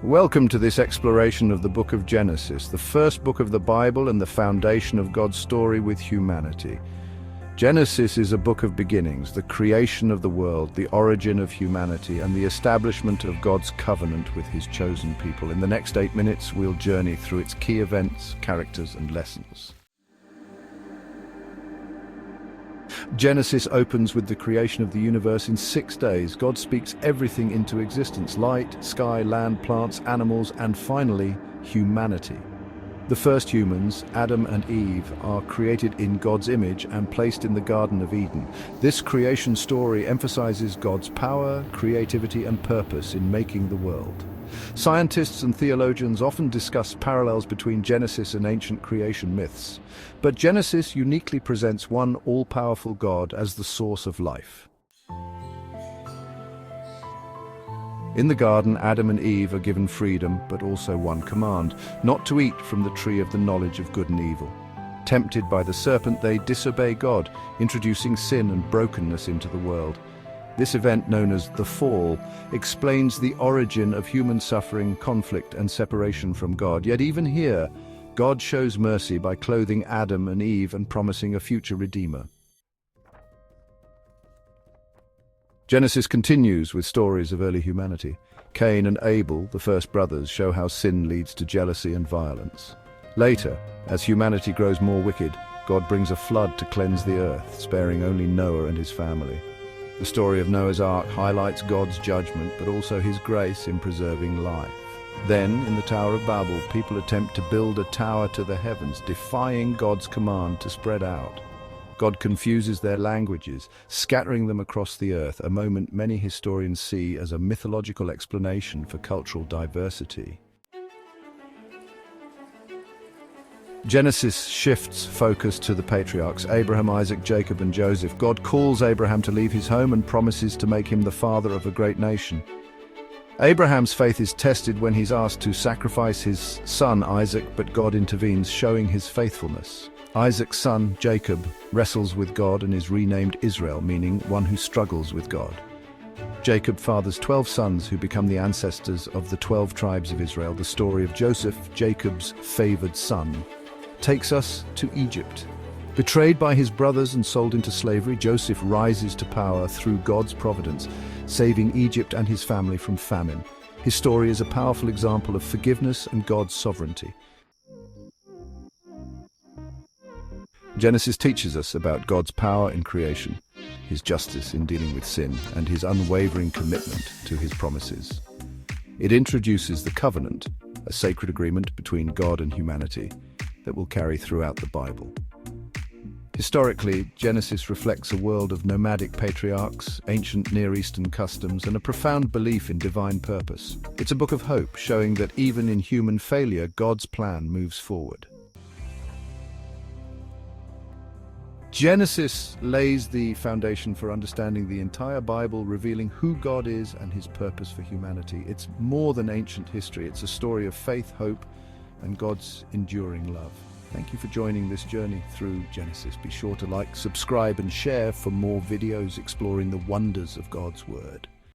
Welcome to this exploration of the book of Genesis, the first book of the Bible and the foundation of God's story with humanity. Genesis is a book of beginnings, the creation of the world, the origin of humanity, and the establishment of God's covenant with his chosen people. In the next 8 minutes, we'll journey through its key events, characters, and lessons. Genesis opens with the creation of the universe in 6 days. God speaks everything into existence: light, sky, land, plants, animals, and finally, humanity. The first humans, Adam and Eve, are created in God's image and placed in the Garden of Eden. This creation story emphasizes God's power, creativity, and purpose in making the world. Scientists and theologians often discuss parallels between Genesis and ancient creation myths, but Genesis uniquely presents one all-powerful God as the source of life. In the garden, Adam and Eve are given freedom, but also one command: not to eat from the tree of the knowledge of good and evil. Tempted by the serpent, they disobey God, introducing sin and brokenness into the world. This event, known as the Fall, explains the origin of human suffering, conflict, and separation from God. Yet even here, God shows mercy by clothing Adam and Eve and promising a future Redeemer. Genesis continues with stories of early humanity. Cain and Abel, the first brothers, show how sin leads to jealousy and violence. Later, as humanity grows more wicked, God brings a flood to cleanse the earth, sparing only Noah and his family. The story of Noah's Ark highlights God's judgment, but also his grace in preserving life. Then, in the Tower of Babel, people attempt to build a tower to the heavens, defying God's command to spread out. God confuses their languages, scattering them across the earth, a moment many historians see as a mythological explanation for cultural diversity. Genesis shifts focus to the patriarchs, Abraham, Isaac, Jacob, and Joseph. God calls Abraham to leave his home and promises to make him the father of a great nation. Abraham's faith is tested when he's asked to sacrifice his son Isaac, but God intervenes, showing his faithfulness. Isaac's son, Jacob, wrestles with God and is renamed Israel, meaning one who struggles with God. Jacob fathers 12 sons who become the ancestors of the 12 tribes of Israel. The story of Joseph, Jacob's favored son, takes us to Egypt. Betrayed by his brothers and sold into slavery, Joseph rises to power through God's providence, saving Egypt and his family from famine. His story is a powerful example of forgiveness and God's sovereignty. Genesis teaches us about God's power in creation, his justice in dealing with sin, and his unwavering commitment to his promises. It introduces the covenant, a sacred agreement between God and humanity that will carry throughout the Bible. Historically, Genesis reflects a world of nomadic patriarchs, ancient Near Eastern customs, and a profound belief in divine purpose. It's a book of hope, showing that even in human failure, God's plan moves forward. Genesis lays the foundation for understanding the entire Bible, revealing who God is and his purpose for humanity. It's more than ancient history. It's a story of faith, hope, and God's enduring love. Thank you for joining this journey through Genesis. Be sure to like, subscribe, and share for more videos exploring the wonders of God's Word.